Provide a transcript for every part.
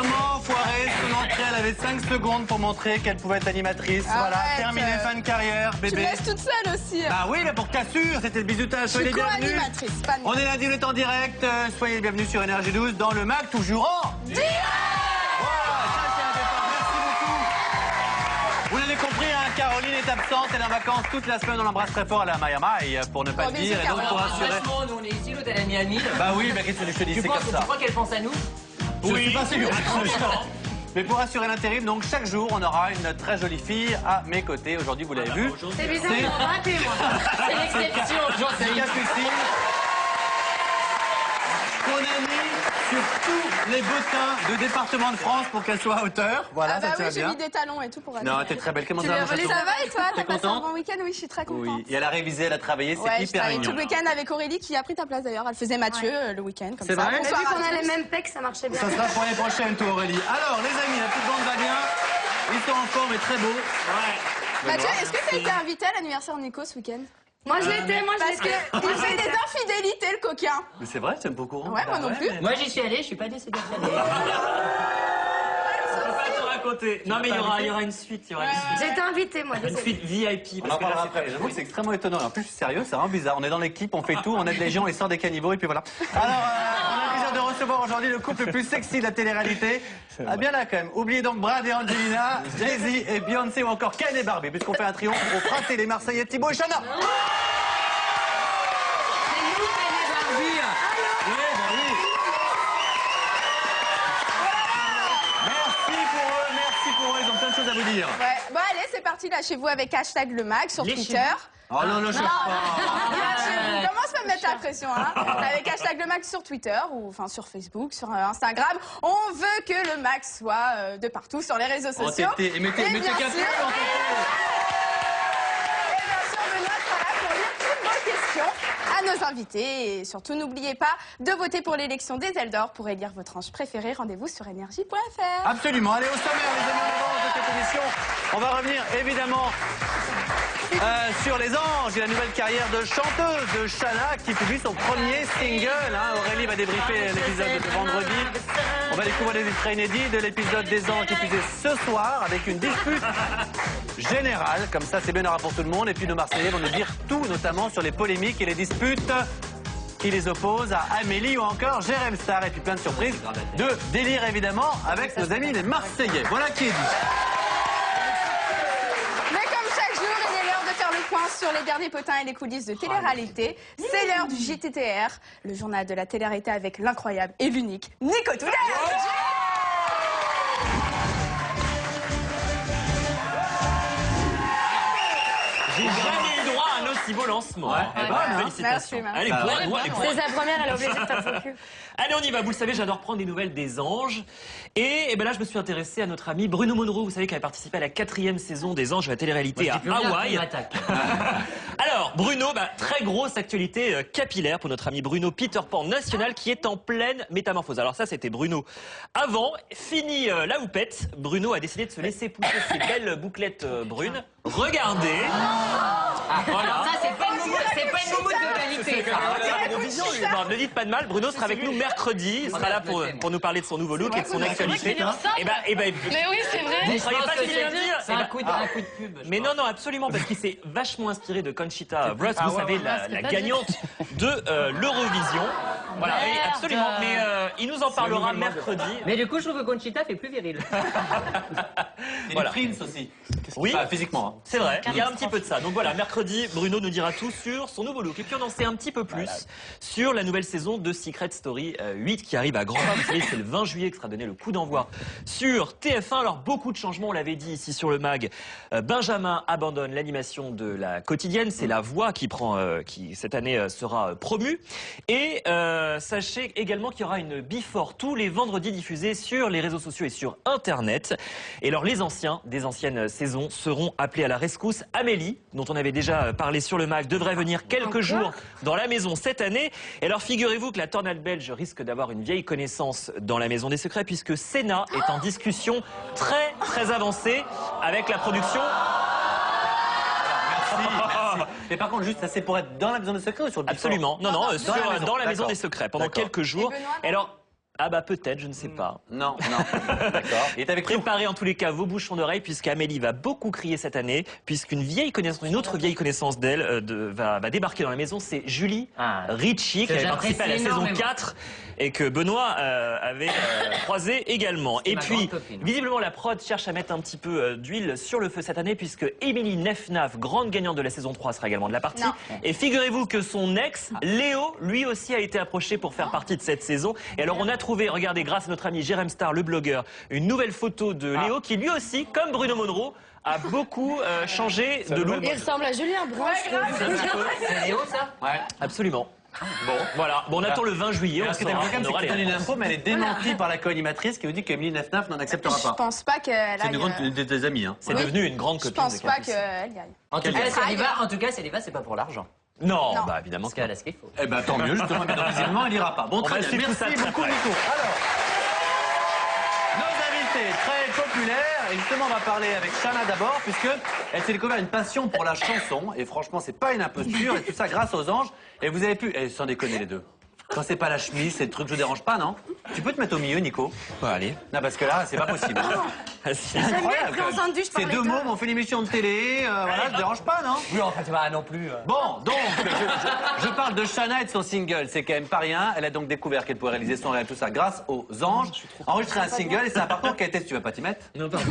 Maman foirée, son entrée, elle avait 5 secondes pour montrer qu'elle pouvait être animatrice. Voilà, terminé, fin de carrière, bébé. Tu me laisses toute seule aussi. Bah oui, mais pour que t'assures, c'était le bisutage. Soyez les bienvenus. Co-animatrice, pas On est lundi, on est en direct. Soyez les bienvenus sur Énergie 12 dans le MAC, toujours en direct. Voilà, ça c'est un départ. Merci beaucoup. Vous l'avez compris, hein, Caroline est absente, elle est en vacances toute la semaine. On l'embrasse très fort à la Miami, pour ne pas le dire. Et donc pour rassurer. Franchement, nous on est ici, l'autre elle est à Miami. Bah oui, mais qu'est-ce que je te dis, c'est comme ça. Tu crois qu'elle pense à nous? Je suis pas sûr. Mais pour assurer l'intérim, donc chaque jour, on aura une très jolie fille à mes côtés. Aujourd'hui, vous l'avez vu. C'est bizarre, ils ont raté, moi. C'est l'exception. C'est Capucine. Qu'on a mis sur tous les bottins de département de France pour qu'elle soit à hauteur. Voilà, Ah bah ça tient oui, j'ai bien. mis des talons et tout pour aller. Non, t'es très belle. Comment ça va, mon chaton? Ça va et toi? T'as passé un contente? bon week-end? Oui, je suis très contente. Oui, et elle a révisé, elle a travaillé, c'est Ouais, je hyper travaillais mignon. tout le week-end avec Aurélie qui a pris ta place d'ailleurs. Elle faisait Mathieu le week-end comme C'est ça. vrai? Bonsoir Vu qu'on à a tous. les mêmes pecs, ça marchait bien. Ça sera pour l'année prochaine, toi, Aurélie. Alors, les amis, la petite bande va bien. Ils sont en forme et très beaux. Ouais. Mathieu, est-ce que t'as été invité à l'anniversaire de Nico ce week-end? Moi, je l'étais, moi, je Parce l'étais. qu'il fait des infidélités, le coquin. Mais c'est vrai, tu n'aimes pas au courant? Ouais, moi non plus. Moi j'y suis allé, je suis pas décédé. Non mais il y aura une suite, il y aura J'ai été invitée, moi. une suite VIP. On en Parce que parlera là, après. J'avoue que c'est extrêmement étonnant. En plus, je suis sérieux, c'est vraiment bizarre. On est dans l'équipe, on fait tout, on aide les gens, on les sort des caniveaux et puis voilà. Alors, on a le plaisir de recevoir aujourd'hui le couple le plus sexy de la télé-réalité. Ah bien là quand même. Oubliez donc Brad et Angelina, Jay-Z et Beyoncé ou encore Ken et Barbie, puisqu'on fait un triomphe pour frotter les Marseillais Thibaut et Chana. Merci pour eux, ils ont plein de choses à vous dire. Ouais. Bon allez, c'est parti là chez vous avec hashtag le mag sur Twitter. Oh non, non, je sais pas. Je commence pas à me mettre la pression, hein. Avec hashtag le max sur Twitter ou enfin sur Facebook, sur Instagram. On veut que le max soit de partout sur les réseaux sociaux. Et mettez bien qu'un sûr- peu, en fait. Et bien sûr, Benoît sera là pour lire toutes vos questions à nos invités. Et surtout, n'oubliez pas de voter pour l'élection des Eldor pour élire votre ange préféré. Rendez-vous sur énergie.fr. Absolument. Allez, au sommaire, les amis, en avance de cette émission. On va revenir évidemment sur les anges et la nouvelle carrière de chanteuse de Chana qui publie son premier single. Hein. Aurélie va débriefer l'épisode de vendredi. On va découvrir les extraits inédits de l'épisode des anges diffusé ce soir avec une dispute générale. Comme ça, c'est bien aura pour tout le monde. Et puis nos Marseillais vont nous dire tout, notamment sur les polémiques et les disputes qui les opposent à Amélie ou encore Jérém Star. Et puis plein de surprises, de délire évidemment avec nos amis les Marseillais. Voilà qui est dit. Mais comme chaque jour, il est l'heure de faire le point sur les derniers potins et les coulisses de télé-réalité. C'est l'heure du JTTR, le journal de la télé-réalité avec l'incroyable et l'unique Nico Toudel. j'ai jamais eu droit à un aussi beau lancement. Félicitations. Merci, Allez, C'est sa première, elle a oublié de faire son cul. Allez, on y va. Vous le savez, j'adore prendre des nouvelles des anges. Et ben là, je me suis intéressé à notre ami Bruno Monroe. Vous savez qu'il a participé à la 4e saison des anges de la télé-réalité à Hawaï. Alors, Bruno, très grosse actualité capillaire pour notre ami Bruno, Peter Pan national, qui est en pleine métamorphose. Alors ça, c'était Bruno avant. Fini la houppette, Bruno a décidé de se laisser pousser ses belles bouclettes brunes. Regardez. Voilà. Ça c'est pas une moumoute de qualité. ça. Non, ne dites pas de mal. Bruno sera avec nous mercredi. Il sera là pour nous parler de son nouveau look et de son actualité. Mais oui, c'est vrai. Vous ne croyez pas ce qu'il vient de dire? C'est un coup de pub. Mais non, non, absolument, parce qu'il s'est vachement inspiré de Conchita Wurst, vous savez, la gagnante de l'Eurovision. Voilà, oui, absolument. Mais il nous en parlera mercredi. Mais du coup, je trouve que Conchita fait plus viril. Et Voilà. les Prince aussi. Oui. Enfin, physiquement. Hein. C'est vrai, il y a un petit peu de ça. Donc voilà, mercredi, Bruno nous dira tout sur son nouveau look. Et puis on en sait un petit peu plus sur la nouvelle saison de Secret Story 8 qui arrive à grands pas. Vous savez, c'est le 20 juillet que sera donné le coup d'envoi sur TF1. Alors beaucoup de changements, on l'avait dit ici sur le mag. Benjamin abandonne l'animation de la quotidienne. C'est La Voix qui qui cette année sera promue. Et sachez également qu'il y aura une Before tous les vendredis diffusés sur les réseaux sociaux et sur Internet. Et alors les anciens des anciennes saisons seront appelés à la rescousse. Amélie, dont on avait déjà parlé sur le mag, devrait venir quelques jours dans la maison cette année. Et alors figurez-vous que la tornade belge risque d'avoir une vieille connaissance dans la maison des secrets puisque Senna est en discussion très très avancée avec la production. Merci. Mais par contre, juste, ça c'est pour être dans la maison des secrets ou sur le Before? Absolument. Non, non, dans la maison D'accord. des secrets pendant D'accord. quelques jours. Et Benoît, Et alors, Ah bah peut-être, je ne sais pas. Non, d'accord. Et avec qui? Préparez en tous les cas vos bouchons d'oreilles puisque Amélie va beaucoup crier cette année, puisqu'une autre vieille connaissance d'elle va débarquer dans la maison, c'est Julie Ritchie qui avait participé à la saison 4 et que Benoît avait croisé également. Et puis, visiblement la prod cherche à mettre un petit peu d'huile sur le feu cette année puisque Émilie Nefnaf, grande gagnante de la saison 3, sera également de la partie. Non. Et figurez-vous que son ex, Léo, lui aussi a été approché pour faire partie de cette saison. Et alors on a trouvé, regardez, grâce à notre ami Jérém Star, le blogueur, une nouvelle photo de Léo qui lui aussi, comme Bruno Monroe, a beaucoup changé de look. Il ressemble à Julien Brun. C'est Léo, ça? Ouais, absolument. Bon, voilà. Bon, on attend le 20 juillet. Ce qui est incroyable, c'est que tu donnes une info, mais elle est démentie par la co-animatrice qui vous dit qu'Emilie Nefnaf n'en acceptera Je pas. pense pas qu'elle C'est aille... une des amies. Hein. C'est devenu une grande Je copine pense de pas Candice. qu'elle y aille. En tout cas, si elle y va, c'est pas pour l'argent. Non, Non. bah évidemment Parce qu'elle a ce qu'il faut. Eh ben tant mieux, justement, mais donc visiblement, il ira pas. Bon, très va bien. suivre tout ça Merci très beaucoup, près. Nico. Alors, nos invités très populaires. Et justement, on va parler avec Shana d'abord, puisqu'elle s'est découvert une passion pour la chanson. Et franchement, c'est pas une imposture. Et tout ça grâce aux anges. Et vous avez pu... Eh, sans déconner les deux. Quand c'est pas la chemise, c'est le truc que je vous dérange pas, non? Tu peux te mettre au milieu, Nico? allez. Non, parce que là, c'est pas possible. C'est incroyable. pris en sandwich par Ces les deux deux. mômes ont fait une émission de télé. Voilà, ça te dérange pas, non? Oui, en fait, bah non plus. Bon, donc, je parle de Shana et de son single. C'est quand même pas rien. Elle a donc découvert qu'elle pouvait réaliser son rêve, tout ça, grâce aux anges. Enregistrer un single, et c'est un parcours qui a été... Tu vas pas t'y mettre? Non, pardon.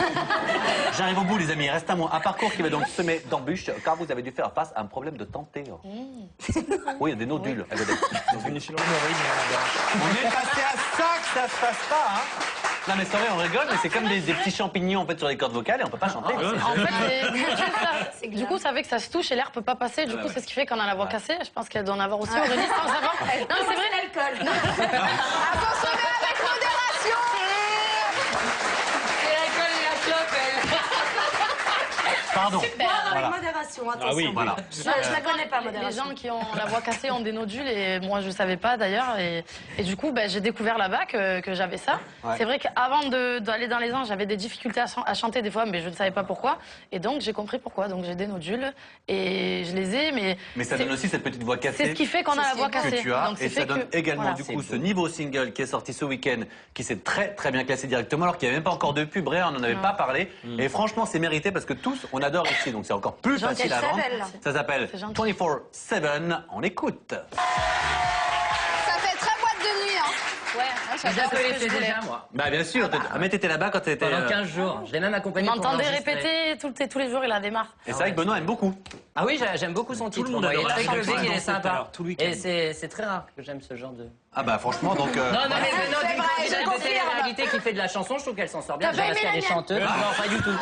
J'arrive au bout, les amis. Il reste un mois. Un parcours qui va donc semer d'embûches, car vous avez dû faire face à un problème de santé. Oui, il y a des nodules. Dans une échelle On est passé à ça que ça se passe pas, hein. Non mais c'est vrai, on rigole, mais c'est comme des petits champignons en fait sur les cordes vocales et on peut pas chanter. En fait, du coup, ça fait que ça se touche et l'air peut pas passer. Du coup, c'est ce qui fait qu'on a la voix cassée. Je pense qu'elle doit en avoir aussi au registre sans savoir. Non, c'est vrai, l'alcool. À consommer avec modération. C'est l'alcool et la clope, elle. Pardon. Boire avec modération, attention. Ah oui, Voilà. Je la connais pas, modération. Les gens qui ont la voix cassée ont des nodules et moi je savais pas d'ailleurs et du coup j'ai découvert là-bas que j'avais ça. Ouais. C'est vrai qu'avant d'aller dans les anges j'avais des difficultés à chanter des fois mais je ne savais pas pourquoi et donc j'ai compris pourquoi. Donc j'ai des nodules et je les ai mais ça donne aussi cette petite voix cassée. c'est ce qui fait qu'on a la voix que cassée. tu as, Donc, et c'est ça donne que, également voilà. du coup ce niveau single qui est sorti ce week-end, qui s'est très très bien classé directement, alors qu'il n'y avait même pas encore de pub, on n'en avait pas parlé. Et franchement, c'est mérité parce que tous, on adore ici, donc c'est encore plus Jean facile à vendre. Kelchevel. Ça s'appelle C'est gentil. 24/7. On écoute. Ça fait très boîte de nuit, hein. Ouais, Je la connaissais déjà, moi. Bah bien sûr. Ah mais t'étais là-bas quand t'étais. Pendant 15 jours. Je l'ai même accompagné pour m'entendait l'enregistrer. répéter tous les jours, il a démarre. Et c'est vrai que Benoît aime beaucoup. Ah oui, j'aime beaucoup son titre. le monde Il est adore la très chanson, clubé, il on est dansait tout à sympa. l'heure, tout le week-end. Et c'est très rare que j'aime ce genre de... Ah bah franchement donc. Non, c'est vrai, je de confirme. télé-réalité qui fait de la chanson, je trouve qu'elle s'en sort bien. T'as Déjà pas parce aimé qu'elle la est mienne chanteuse. Non, pas du tout. Non,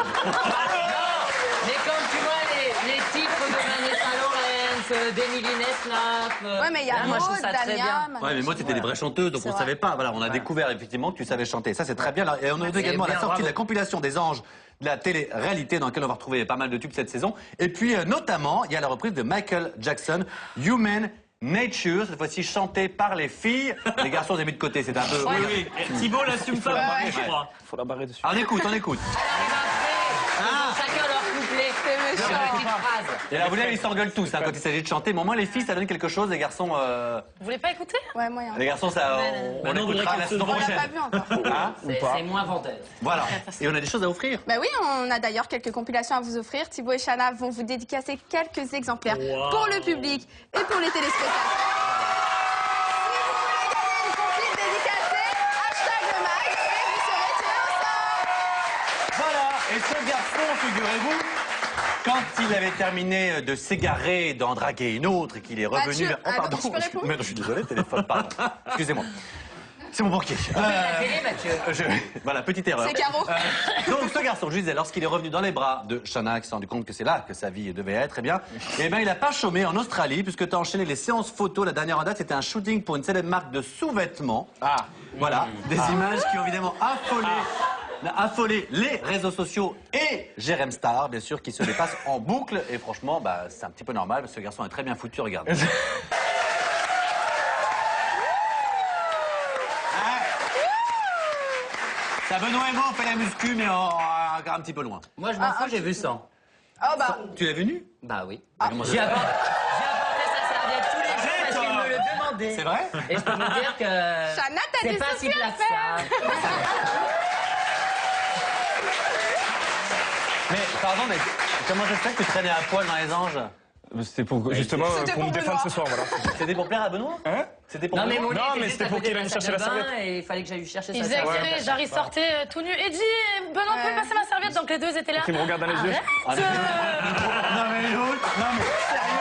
mais comme tu vois les titres de Vanessa Lawrence, d'Emily Nefnaf. Ouais, mais il y a moi, je trouve Maud, ça très Dania, bien. Manu. Ouais, mais moi, c'était des vraies chanteuses, donc C'est on vrai. savait pas. Voilà, on a découvert effectivement que tu savais chanter. Ça, c'est très bien. Et on a également la bien, sortie de bravo. la compilation des anges de la télé-réalité dans laquelle on va retrouver pas mal de tubes cette saison. Et puis, notamment, il y a la reprise de Michael Jackson, Human Nature, cette fois-ci chantée par les filles. Les garçons, ont mis de côté, c'est un peu... Oui, Thibault l'assume pas, Ouais. je crois. Faut la barrer dessus. On écoute, on écoute. Chacun leur couplet. C'est méchant. Petite phrase. Et là, vous voyez, ils s'engueulent tous hein, quand il s'agit de chanter. Mais au moins, les filles, ça donne quelque chose. Les garçons, Vous voulez pas écouter? Ouais, moyen. ça, on Maintenant, on écoutera voudrait la qu'on se saison On l'a prochaine. pas vu encore. Hein C'est moins venteuse. Voilà. Et on a des choses à offrir. Bah oui, on a d'ailleurs quelques compilations à vous offrir. Thibaut et Shana vont vous dédicacer quelques exemplaires pour le public et pour les téléspectateurs. Si vous voulez gagner une compile dédicacée, hashtag le mag et vous serez tiré au sort. Voilà, et ce garçon, figurez-vous, quand il avait terminé de s'égarer, d'en draguer une autre et qu'il est revenu... Mathieu, pardon, je peux répondre mais non, je suis désolé, téléphone, pardon. Excusez-moi. C'est mon banquier. La télé, Mathieu. Voilà, petite erreur. C'est Caro. Donc ce garçon, je disais, lorsqu'il est revenu dans les bras de Shana, qui s'est rendu compte que c'est là que sa vie devait être, eh bien, il n'a pas chômé en Australie, puisque tu as enchaîné les séances photos. La dernière en date, c'était un shooting pour une célèbre marque de sous-vêtements. Ah, voilà, des images qui ont évidemment affolé les réseaux sociaux et Jérém Star, bien sûr, qui se dépassent en boucle. Et franchement, bah, c'est un petit peu normal, parce que ce garçon est très bien foutu, regarde. Ça, Benoît et moi, on fait la muscu, mais encore un petit peu loin. Moi, je m'en fous, j'ai vu 100. Oh bah, Tu l'as vu nu? Bah oui. Ah, J'ai apporté sa serviette tous les jours parce qu'il me le demandait. demandé. C'est vrai? Et je peux vous dire que Chana, t'as c'est des pas si soucis plat à que ça. Mais pardon, mais comment ça se fait que tu traînais à poil dans les anges? C'était pour justement C'était pour me pour défendre Benoît. ce soir, voilà. C'était pour plaire à Benoît? Hein? C'était pour Non mais Benoît? mon lit Non, était mais juste c'était à pour côté qu'il de aille la me chercher salle de la bain serviette. et il fallait que j'aille lui chercher Il sa faisait serviette. exprès, genre il sortait tout nu et dit Benoît, vous pouvez passer ma serviette. Donc les deux étaient là. Il me regarde dans les yeux. Ah, non mais l'autre, non mais sérieux?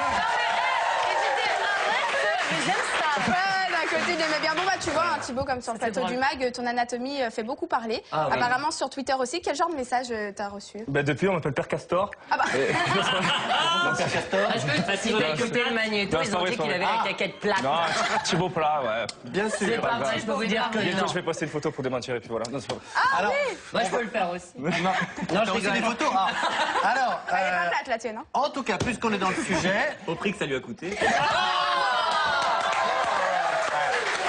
Et j'étais arrête, mais j'aime ça. Ouais, d'un côté, il aimait bien. Bon, bah, tu vois, hein, Thibaut, comme sur le plateau drôle. du MAG, ton anatomie fait beaucoup parler. Ah, oui. Apparemment, sur Twitter aussi. Quel genre de message t'as reçu? Ben depuis, on m'appelle Père Castor. Ah bah, Père Castor? Est-ce que si vous avez écouté le magnéto, Non, ils ont c'est dit vrai, qu'il c'est avait vrai. la caquette plate. Non, Thibaut Plat, ouais. Bien sûr. C'est pas vrai, je peux vous dire que Bientôt, non. je vais poster une photo pour démentir et puis voilà. Non, c'est pas vrai. Alors, Moi, je peux le faire aussi. non, Non, t'as je aussi des rigole. photos? Ah. Alors, elle est pas plate, la tienne, hein. en tout cas, puisqu'on est dans le sujet, Au prix que ça lui a coûté.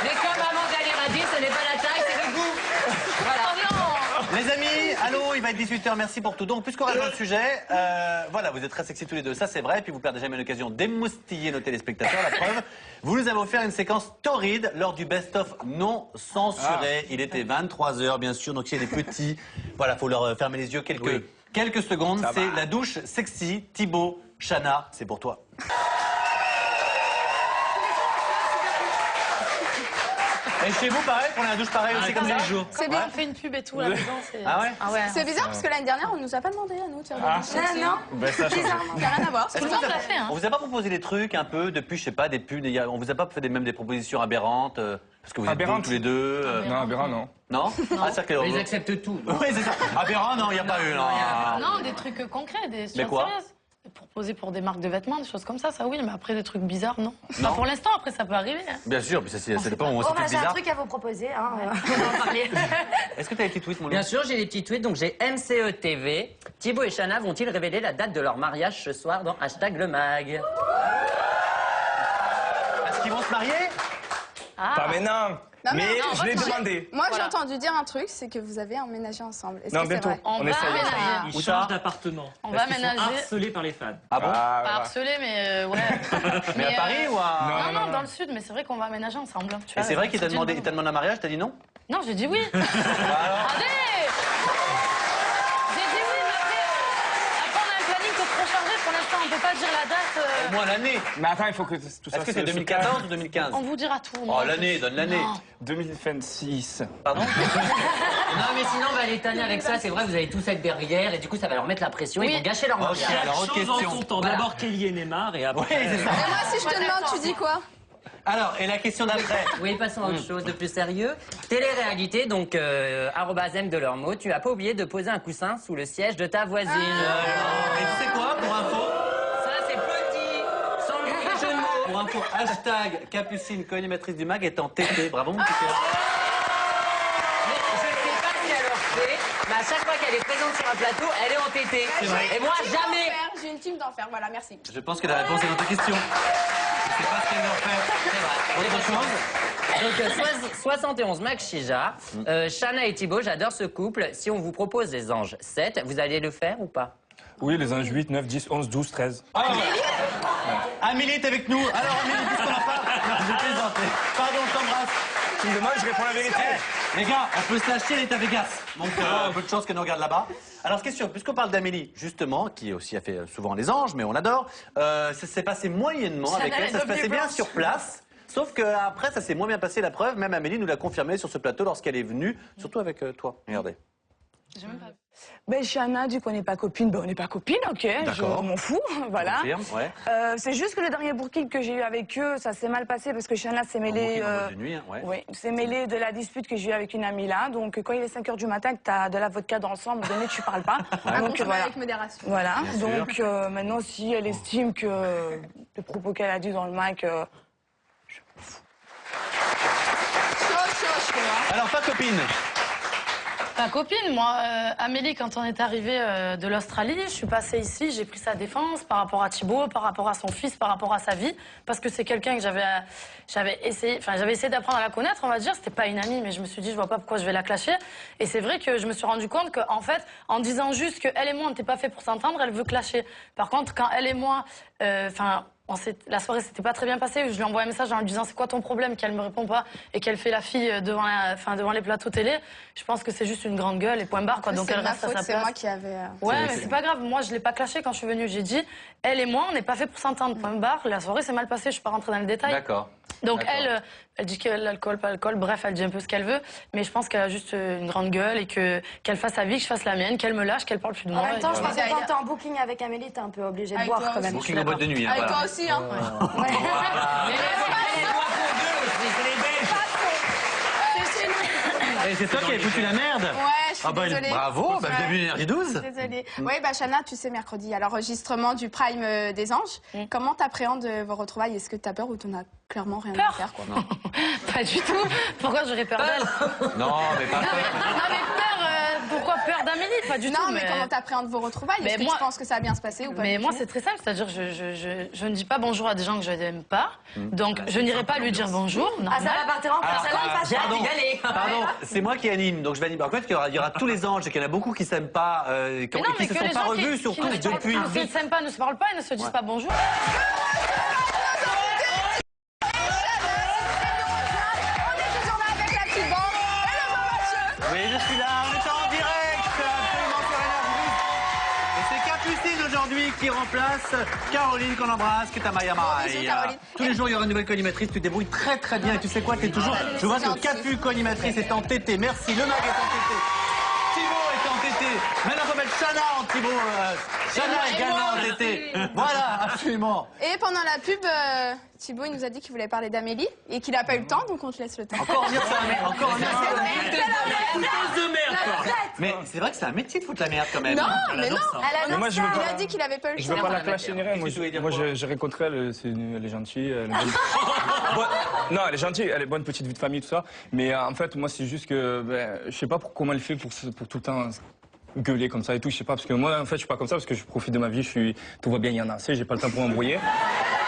Mais comme Amanda l'a dit, ce n'est pas la taille, c'est le goût. Voilà. les amis, allô, il va être 18h, merci pour tout. Donc, puisqu'on reste dans le sujet, voilà, vous êtes très sexy tous les deux, ça c'est vrai, et puis vous perdez jamais l'occasion d'émoustiller nos téléspectateurs, la preuve. Vous nous avez offert une séquence torride lors du best-of non censuré. Il était 23h, bien sûr, donc il y a des petits. Voilà, faut leur fermer les yeux quelques secondes. Ça C'est va. la douche sexy, Thibaut, Chana, c'est pour toi. Et chez vous, pareil, pour la douche, pareil aussi comme tous ça? les jours. C'est On bien. fait une pub et tout à la maison. Ah ouais? Ah ouais. C'est bizarre parce que l'année dernière, on nous a pas demandé à nous de faire des Ah. douches sexy. Non, Ben ça, bizarre, ça n'a rien à voir. Est-ce Tout le que monde vous l'a avez- fait, hein. On vous a pas proposé des trucs un peu depuis, je sais pas, des pubs, on vous a pas fait même des propositions aberrantes parce que vous êtes beaux Aberrantes tous les deux. Non, Bérin, non. Non? Ah, c'est Ils acceptent tout. Oui, c'est ça. Aberrant, non, il n'y a pas eu. Non. Non, des trucs concrets, des choses quoi? sérieuses. Proposer pour des marques de vêtements, des choses comme ça oui, mais après des trucs bizarres, non. Non. Enfin, pour l'instant, après ça peut arriver. Hein. Bien sûr, mais ça dépend où on Oh, s'est bah, j'ai un bizarre. truc à vous proposer. Hein. On va en parler. Est-ce que tu as des petits tweets, mon Bien Louis? sûr, j'ai des petits tweets. Donc, j'ai MCE TV. Thibaut et Chana vont-ils révéler la date de leur mariage ce soir dans #LeMag? Est-ce qu'ils vont se marier? Ah, Pas maintenant. Non, Mais non, je l'ai moi, demandé. Moi, j'ai Voilà. entendu dire un truc, c'est que vous avez emménagé ensemble. Est-ce Non, que c'est bientôt. vrai? on va essaye. aménager. Ils Où ça changent d'appartement. On Parce va qu'ils sont aménager. harcelés par les fans. Ah bon? Ah, Pas voilà. harcelé, mais ouais. Mais à Paris ou à... Non, Non, non, non. dans le sud, mais c'est vrai qu'on va aménager ensemble. Tu Et vois, c'est vrai qu'il t'a une demandé, bonne- il t'a demandé un mariage, t'as dit non? Non, j'ai dit oui. Alors Allez. J'ai dit oui, mais après on a un planning qui est trop chargé. Pour l'instant, on ne peut pas dire la date. Au moins l'année. Mais attends, il faut que tout ça Est-ce que se c'est 2014 ou 2015? On vous dira tout. Oh, l'année, donne l'année. Non. 2026. Pardon? Non, mais sinon, on va les tanner avec ça. C'est vrai, vous allez tous être derrière et du coup, ça va leur mettre la pression. Ils Oui. vont gâcher leur Ok. mariage. Alors, autre Chose en question. son temps. Voilà. D'abord Kelly et Neymar et après... Oui, c'est ça. Et moi, si je te demande, tu dis quoi? Alors, et la question d'après? Oui, passons à autre chose de plus sérieux. Télé-réalité, donc @m de leurs mots. Tu n'as pas oublié de poser un coussin sous le siège de ta voisine. Et tu sais quoi, pour info? Ça, c'est petit, sans le mauvais jeu de mots. Pour info, hashtag Capucine, co-animatrice du MAG, est en TT. Bravo, mon petit cœur. Mais je ne sais pas si elle leur fait, mais à chaque fois qu'elle est présente sur un plateau, elle est entêtée. vrai. Et moi, jamais. J'ai une team d'enfer, voilà, merci. Je pense que la réponse est dans ta question. Je sais pas ce qu'elle leur fait. Autre chose? Donc, 71 Max Chija, Chana et Thibaut, j'adore ce couple. Si on vous propose les anges 7, vous allez le faire ou pas? Oui, les anges 8, 9, 10, 11, 12, 13. Amélie est avec nous. Alors, Amélie, puisqu'on en parle. Non, je plaisante. Pardon, je t'embrasse. Tu me demandes, je réponds la vérité. Les gars, on peut se lâcher, elle est à Vegas. Donc, peu de chance qu'elle nous regarde là-bas. Alors, question, puisqu'on parle d'Amélie, justement, qui aussi a fait souvent les anges, mais on adore, ça s'est passé moyennement avec elle. Ça se passait bien sur place. Sauf qu'après, ça s'est moins bien passé, la preuve. Même Amélie nous l'a confirmé sur ce plateau lorsqu'elle est venue, surtout avec toi. Regardez. J'ai même pas vu. Ben, Chana dit qu'on n'est pas copine. Ben, on n'est pas copine, ok. Je D'accord. m'en fous, voilà. Confirme, ouais. C'est juste que le dernier booking que j'ai eu avec eux, ça s'est mal passé parce que Chana s'est mêlée. En boîte de nuit, hein, ouais. Oui, s'est mêlée de la dispute que j'ai eue avec une amie là. Donc, quand il est 5h du matin, que tu as de la vodka dans le sang, à un moment donné, tu parles pas. À Donc, consommer voilà. avec modération. Voilà. Bien sûr. Donc, maintenant, si elle estime que les propos qu'elle a dit dans le mic. Chaud, quoi. Alors, pas copine. Ta copine, moi, Amélie, quand on est arrivé de l'Australie, je suis passée ici, j'ai pris sa défense par rapport à Thibaut, par rapport à son fils, par rapport à sa vie, parce que c'est quelqu'un que j'avais essayé d'apprendre à la connaître, on va dire. C'était pas une amie, mais je me suis dit, je vois pas pourquoi je vais la clasher. Et c'est vrai que je me suis rendu compte qu'en fait, en disant juste qu'elle et moi, on n'était pas fait pour s'entendre, elle veut clasher. Par contre, quand elle et moi, la soirée s'était pas très bien passée. Je lui envoie un message en lui disant c'est quoi ton problème, qu'elle me répond pas et qu'elle fait la fille devant les plateaux télé. Je pense que c'est juste une grande gueule et point barre quoi. Donc elle reste à sa place. C'est moi qui avais. Ouais, mais c'est pas grave. Moi, je l'ai pas clashé quand je suis venue. J'ai dit, elle et moi, on n'est pas fait pour s'entendre. Point barre. La soirée s'est mal passée. Je suis pas rentrée dans le détail. D'accord. Donc elle dit qu'elle l'alcool, pas alcool. Bref, elle dit un peu ce qu'elle veut. Mais je pense qu'elle a juste une grande gueule et qu'elle fasse sa vie, que je fasse la mienne, qu'elle me lâche, qu'elle parle plus de moi. En même temps, je pense voilà. que quand t'es en booking avec Amélie, t'es un peu obligé de Avec boire toi quand même. Booking en boîte de nuit. Hein, Avec voilà. toi aussi, hein. Ouais. Et c'est toi qui avais foutu la merde. Ouais, je suis désolée. Bravo, bah, bienvenue Énergie 12. Désolée. Oui, bah, Chana, tu sais, mercredi, à l'enregistrement du Prime des Anges, comment t'appréhendes vos retrouvailles? Est-ce que t'as peur ou t'en as clairement rien à faire quoi? Pas du tout. Pourquoi j'aurais peur d'elle? Non, mais pas Non, mais peur, pourquoi peur d'Amélie? Pas du tout. Non, mais comment t'appréhendes vos retrouvailles? Est-ce que tu penses que ça va bien se passer ou pas? Mais moi, c'est très simple. C'est-à-dire, je ne dis pas bonjour à des gens que je n'aime pas. Donc, je n'irai pas lui dire bonjour. Ah, ça va partir en place. Pardon, c'est moi qui anime, donc je vais animer. En fait, il y aura tous les anges et qu'il y en a beaucoup qui s'aiment pas, qui ne se sont pas revus surtout depuis. Qui ne s'aiment pas, ne se parlent pas et ne se disent pas bonjour. Oui, je suis là, on est en direct, absolument sur Énergie. Et c'est Capucine aujourd'hui qui remplace Caroline qu'on embrasse, qui est à Maya Bisous, Caroline. Tous les jours, il y aura une nouvelle co-animatrice, tu te débrouilles très très bien. Et tu sais quoi, t'es toujours... Je vois que Capu, co-animatrice, est entêtée. Merci, le mag est entêté. Thibaut est entêté. Maintenant, on va mettre Chana en Thibaut. Chana également entêtée. Voilà, absolument. Et pendant la pub, Thibaut il nous a dit qu'il voulait parler d'Amélie et qu'il n'a pas eu le temps, donc on te laisse le temps. Encore dire ça, encore dire ça. de merde, quoi. Mais c'est vrai que c'est un métier de foutre la merde quand même. Non, Elle mais adore non. ça. Mais moi, je veux Il pas- a dit qu'il n'avait pas eu le Je veux temps. pas la clasher ni rien. Qu'est-ce que tu voulais dire Moi, quoi j'ai rencontré elle, elle est gentille. Non, elle est gentille, elle est bonne, petite vie de famille, tout ça. Mais en fait, moi, c'est juste que je sais pas comment elle fait pour tout le temps gueuler comme ça et tout. Je sais pas, parce que moi, en fait, je suis pas comme ça parce que je profite de ma vie. Tout va bien, il y en a assez. J'ai pas le temps pour m'embrouiller.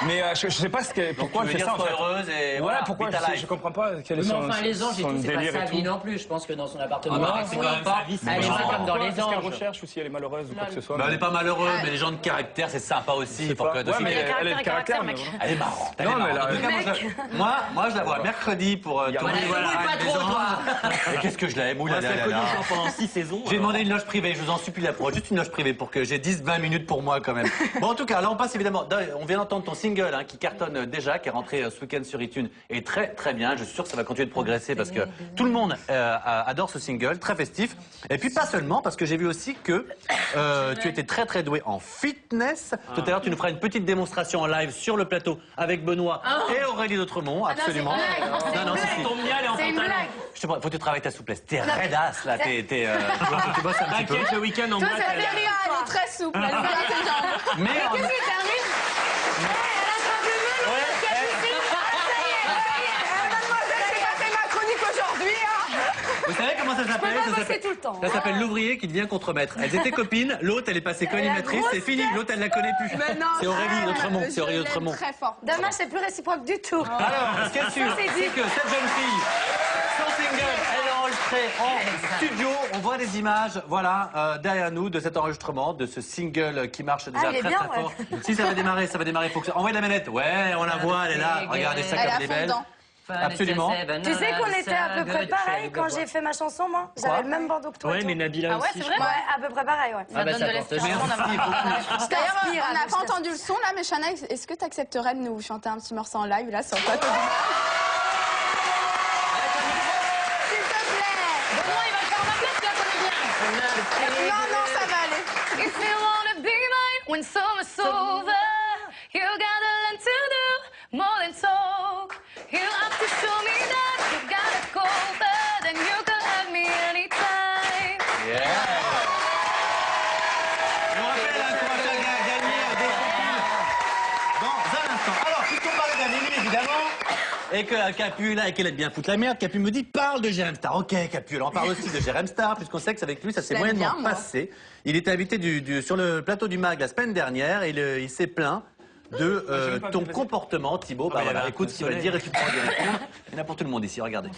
Mais je sais pas pourquoi elle fait ça. En fait. Heureuse et Voilà, pourquoi je comprends pas quel est Mais son enfin, les anges et son tout, c'est pas délire sa et vie tout. non plus. Je pense que dans son appartement, bah, elle c'est est quand même sa vie, c'est pas comme dans les Qu'est-ce qu'elle anges. recherche ou si elle est malheureuse ou quoi que ce soit. Bah, elle n'est pas malheureuse, mais les gens de caractère, c'est sympa aussi. C'est Pour pas- que ouais, mais elle a le caractère, mec. mais voilà. Elle est marrante. Elle Non, est mais marrante. là- En tout cas, moi, je la vois mercredi pour tourner Voilà, la pas Reine trop, des toi. Anges. Mais qu'est-ce que je l'aime, On oulala. l'a connu pendant 6 saisons. J'ai demandé une loge privée, je vous en supplie la pro, juste une loge privée pour que j'ai 10-20 minutes pour moi quand même. Bon, en tout cas, là on passe évidemment, on vient d'entendre ton single qui cartonne déjà, qui est rentré ce week-end sur iTunes, et très très bien, je suis sûr que ça va continuer de progresser parce que tout le monde adore ce single, très festif. Et puis pas seulement, parce que j'ai vu aussi que tu étais très très doué en fitness. Tout à l'heure tu nous feras une petite démonstration en live sur le plateau avec Benoît et Aurélie d'Autremont, absolument. Non, si. Tombe bien, elle est en pantalon. Je te faut que tu travailles ta souplesse, t'es raidasse là, tu bosses un petit peu. T'inquiète, le week-end en Toi, boîte, ça elle fait est- rien, elle est très souple, elle est bien intelligente. Mais en- Qu'est-ce qui t'arrive? Mademoiselle, j'ai pas fait ma chronique aujourd'hui, hein. Vous savez comment ça s'appelle? pas Ça bosser s'appelle- tout le temps. Ça s'appelle l'ouvrier qui devient contremaître. Elles étaient copines, l'autre elle est passée co-animatrice, c'est fini, l'autre elle la connaît plus. Mais non, C'est Aurélie Autremont, c'est Aurélie je l'aime Autremont. très fort. Dommage, c'est plus réciproque du tout. Alors, ce qui est sûr, Ça, c'est c'est dit. que cette jeune fille, son single, elle est enregistrée en studio. On voit des images, voilà, derrière nous de cet enregistrement, de ce single qui marche déjà il est très bien, très fort. Si ça va démarrer, ça va démarrer. Faut que ça... Envoyez la manette. Ouais, on la voit, elle est là. Regardez ça Elle comme a elle est belle. fondant. Absolument. Tu sais qu'on était à peu près pareil quand j'ai fait ma chanson, moi. J'avais le même bandeau que toi. et Ouais, tout. mais Nabila Ah ouais, aussi. c'est je vrai? crois. Ouais, à peu près pareil, ouais. Ça donne ça de porte l'espoir d'avoir. D'ailleurs, t'inspire, on n'a hein, pas je entendu le son là, mais Chana, est-ce que tu accepterais de nous chanter un petit morceau en live là sur le plateau du Mag? S'il te plaît. Benoît, il va le faire en anglais, tu la connais bien. Non, non, ça va aller. If you wanna be mine when summer's over, you gotta learn to do more than talk. You have to show me that you gotta go further than you can have me anytime. Yeah. Je vous rappelle qu'on va faire gagner des copines dans un instant. Alors, puisqu'on parlait d'Amélie, évidemment, et que Capu est là et qu'elle aime bien foutre la merde, Capu me dit parle de Jérém Star. Ok, Capu, alors on parle aussi de Jérém Star, puisqu'on sait qu'avec lui, ça s'est Je l'aime moyennement bien, moi. passé. Il était invité sur le plateau du Mag la semaine dernière et il s'est plaint de j'ai même pas ton vu, vas-y. comportement, Thibaut. Ah, Bah mais il y voilà, avait un écoute coup ce de qu'il va soleil. dire et tu pourras y répondre. Il y en a pour tout le monde ici, regardez.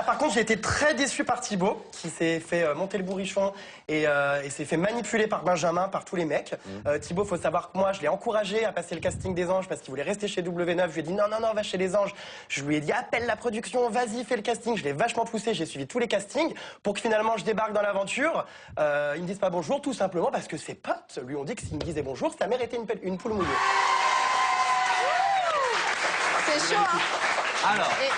Par contre, j'ai été très déçu par Thibaut, qui s'est fait monter le bourrichon et s'est fait manipuler par Benjamin, par tous les mecs. Thibaut, faut savoir que moi, je l'ai encouragé à passer le casting des Anges parce qu'il voulait rester chez W9. Je lui ai dit non, va chez les Anges. Je lui ai dit appelle la production, vas-y, fais le casting. Je l'ai vachement poussé, j'ai suivi tous les castings pour que finalement je débarque dans l'aventure. Ils me disent pas bonjour, tout simplement parce que ses potes lui ont dit que s'ils me disaient bonjour, sa mère était une poule mouillée. C'est chaud, hein. Alors. Et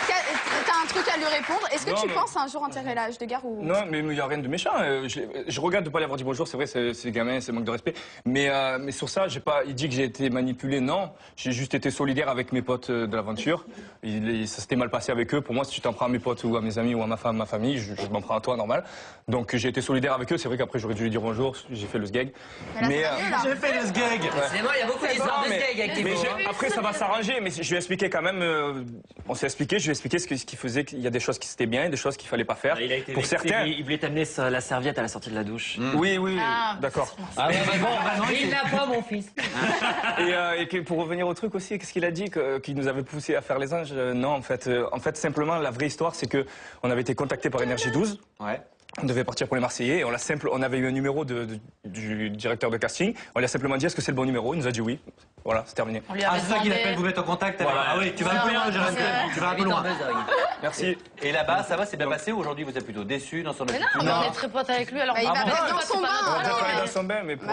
t'as un truc à lui répondre. Est-ce que tu penses un jour intégrer l'âge de gare ou... Non, mais il n'y a rien de méchant. Je regrette de ne pas lui avoir dit bonjour, c'est vrai, c'est gamin, c'est manque de respect. Mais sur ça, il dit que j'ai été manipulé, non. J'ai juste été solidaire avec mes potes de l'aventure. Ça s'était mal passé avec eux. Pour moi, si tu t'en prends à mes potes ou à mes amis ou à ma femme, ma famille, je m'en prends à toi, normal. Donc j'ai été solidaire avec eux. C'est vrai qu'après, j'aurais dû lui dire bonjour, j'ai fait le sgeg. Mais J'ai fait le sgeg. C'est moi, il y a beaucoup d'histoires de sgeg avec mais Thibaut. après, ça va s'arranger. Mais je lui ai expliqué quand même. On s'est expliqué, je lui ai expliqué ce qu'il faisait, qu'il y a des choses qui s'étaient bien et des choses qu'il fallait pas faire. Il a été pour vexé, certains. il voulait t'amener la serviette à la sortie de la douche. Oui, Ah, d'accord. Ah ouais, mais bon, vraiment, Il n'a pas, mon fils. Et pour revenir au truc aussi, qu'est-ce qu'il a dit qu'il nous avait poussé à faire les Anges? Non, en fait, simplement, la vraie histoire, c'est que on avait été contacté par Énergie 12. Ouais. On devait partir pour les Marseillais et on avait eu un numéro du directeur de casting. On lui a simplement dit est-ce que c'est le bon numéro? Il nous a dit oui. Voilà, c'est terminé. On lui Ah, avait c'est ça qu'il demandé- appelle vous mettre en contact. Voilà. Ah oui, tu vas un peu loin, Jérémy. Tu vas un peu loin. Merci. Et là-bas, ça va, c'est bien passé ou aujourd'hui vous êtes plutôt déçus dans son Mais non, attitude? mais on est très potes avec lui. Alors, Bah, il bon, va c'est mettre pas- dans c'est son pas bain, notre On va alors, ami, peut-être aller mais- dans son bain, mais pour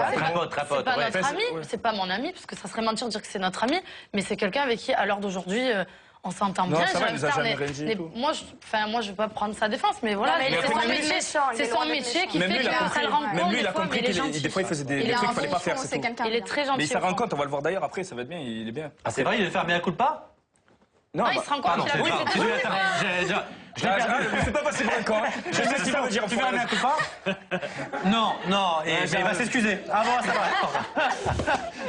Très pote. C'est pas Ouais. notre ami, c'est pas mon ami, parce que ça serait mentir de dire que c'est notre ami, mais c'est quelqu'un avec qui, à l'heure d'aujourd'hui, on s'entend Non, bien. ça va, J'aime il nous a faire jamais des- rien dit et des- tout. Moi, je vais pas prendre sa défense, mais voilà, Non, mais c'est il est son loin d'être métier, méchant, il c'est est son loin d'être métier qui méchant. fait Même lui, qu'il il a compris. se rend compte Même lui, il a des fois, compris mais il est des gentil. fois, il faisait des Il trucs a qu'il un fallait bon pas faire, fond, c'est c'est tout. quelqu'un Il est bien. très Mais gentil. il s'en au rend fond. compte, on va le voir d'ailleurs après, ça va être bien, il est bien. Ah, c'est vrai, il veut faire bien coup de pas? Non, Ah, il se rend compte qu'il a Oui, fait c'est tout. Je l'ai perdu. Je sais pas passer pour un con. Je sais ce qu'il veut dire. Tu veux un bien coup de pas? Non, et il va s'excuser. Ah bon, ça va.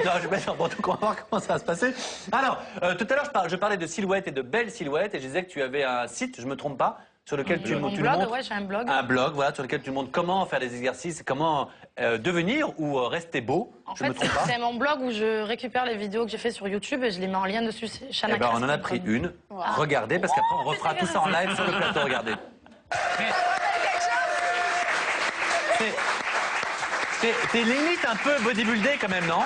Non, je vais mettre bon, donc on va voir comment ça va se passer. Alors, tout à l'heure, je parlais de silhouettes et de belles silhouettes, et je disais que tu avais un site, je me trompe pas, sur lequel tu Mon le blog, montres. ouais, j'ai un blog. Un blog, voilà, sur lequel tu montres comment faire des exercices, comment devenir ou rester beau. En Je me fait, trompe pas. c'est mon blog où je récupère les vidéos que j'ai fait sur YouTube et je les mets en lien dessus. C'est Eh Shana ben, on en a Crest. pris une. Regardez, parce qu'après, on refera tout ça en live sur le plateau. Regardez. T'es limite un peu bodybuildé quand même, non?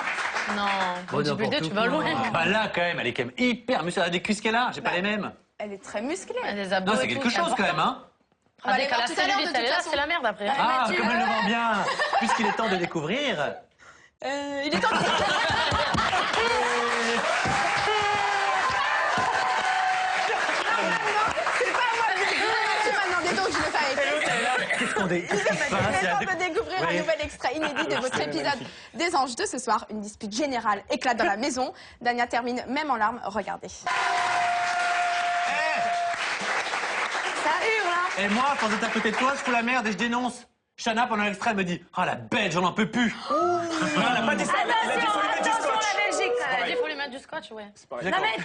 Non, bodybuilder, tu vas loin. Ah, bah là, quand même, elle est quand même hyper musclée. Elle a des cuisses qu'elle a, j'ai pas les mêmes. Elle est très musclée. Les abdos Non, c'est et tout, quelque chose quand même, hein. On va aller Dès qu'elle voir a tout à l'heure, de cellulite, toute elle est là, façon. c'est la merde après. Ah, Mathieu. comme elle le vend bien. Puisqu'il est temps de découvrir. Il est temps de... C'est pas moi le découvrir maintenant, dis donc, je le fais avec. Qu'est-ce qu'on dit? Qu'est-ce qui se passe? Il est temps de découvrir un nouvel extrait inédit de votre épisode des Anges de ce soir. Une dispute générale éclate dans la maison. Dania termine même en larmes. Regardez. Ça hurle, hein. Et moi, quand j'étais à côté de toi, je fous la merde et je dénonce. Shana, pendant l'extrait, elle me dit « Ah, la bête, j'en peux plus !» Non, elle a pas dit ça. Il a dit faut lui mettre du Attention, scotch. la Belgique. Elle a dit, faut lui mettre du scotch, ouais. Non mais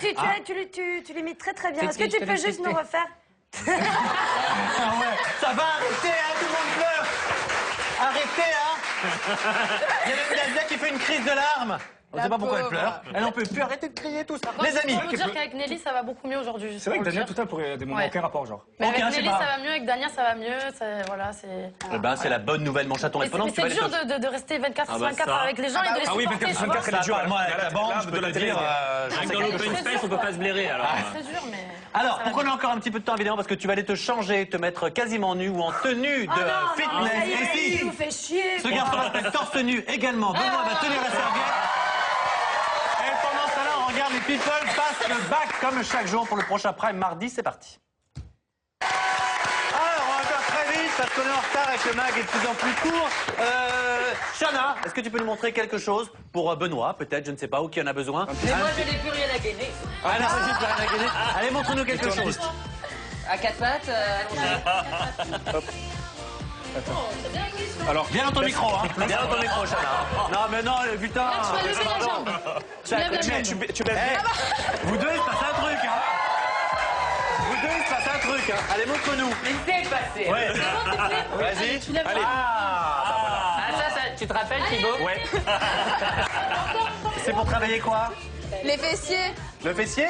tu l'imites très très bien. Est-ce que tu peux juste nous refaire? Ah ouais, ça va arrêter, hein, tout le monde pleure. Arrêtez, hein. Il y a même Nadia qui fait une crise de larmes. On ne sait pas pourquoi elle pleure. Elle n'en peut plus, arrêtez de crier tous. Les amis. Je peux vous dire qu'avec Nelly, ça va beaucoup mieux aujourd'hui. C'est vrai que Daniel, tout à pourrait des moments Ouais. aucun rapport, genre. Mais Ok, avec c'est Nelly, pas ça va mieux, avec Dania, ça va mieux. Voilà, c'est. Eh ben, c'est la bonne nouvelle, mon chaton. Et pendant que tu C'est vas aller dur te- de rester 24 Ah sur bah 24 ça. avec les gens et de les Ah oui, supporter. 24 sur 24, elle est dure. Moi, avec la bande, je je peux te la le télé. dire. Avec dans l'open space, on peut pas se blairer alors. C'est dur, mais. Alors, ça pour va qu'on ait encore un petit peu de temps, évidemment, parce que tu vas aller te changer, te mettre quasiment nu ou en tenue de fitness. Et si, Il nous fait chier. ce garçon va se mettre torse nu également. Benoît va tenir la serviette. Et pendant ce temps-là, on regarde les people passent le bac comme chaque jour pour le prochain Prime mardi. C'est parti. Alors, on va faire très vite parce qu'on est en retard avec le mag est de plus en plus court. Shana, est-ce que tu peux nous montrer quelque chose pour Benoît, peut-être, je ne sais pas, ou qui en a besoin? Mais moi, je n'ai plus rien à gainer. Allez, vas-y, tu as rien à gagner. Allez, montre-nous quelque chose. À quatre pattes, allons-y. Alors, Bien dans ton micro, hein. Bien dans ton micro, Shana. Non, mais non, putain. Tu vas lever la jambe. Tu lèves la jambe. tu baisses. Vous deux, il se passe un truc, hein. Vous deux, il se passe un truc, hein. Allez, montre-nous. Mais c'est passé. Ouais. Vas-y. Tu lèves Allez. Ah, ça, tu te rappelles, Thibaut? Ouais. C'est pour travailler quoi? Les fessiers. Le fessier?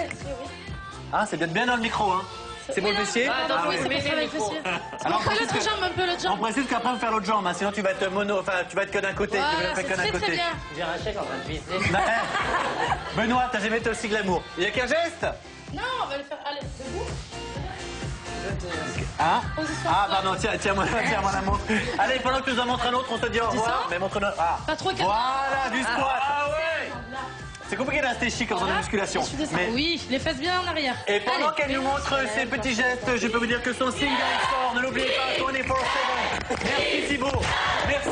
Ah, c'est d'être bien dans le micro, hein. C'est pour le fessier. Attends, oui, c'est pour oui, faire les micro. fessiers. Alors, On fait l'autre jambe, un peu l'autre On jambe. précise qu'après on va faire l'autre jambe, hein, sinon tu vas être mono, enfin tu vas être que d'un côté. tu vas Voilà, être c'est que d'un très très côté. bien. J'ai un chèque en train de pisser. Bah, Benoît, t'as jamais été aussi glamour. Il y a qu'un geste. Non, on va le faire. Allez, debout. Hein Position Ah, frotte. pardon, tiens-moi la montre. Allez, pendant que tu nous en montres un autre, on se dit au revoir. ça Mais montre-nous. Ah. Pas trop calme. Voilà, du squat. Ah ouais. C'est compliqué de rester chic en faisant de la musculation. Je descends. Mais... Oui, les fesses bien en arrière. Et pendant Allez. qu'elle nous montre ses petits gestes, je peux vous dire que son single sort. Ne l'oubliez pas, 24/7. Merci Thibaut. Merci.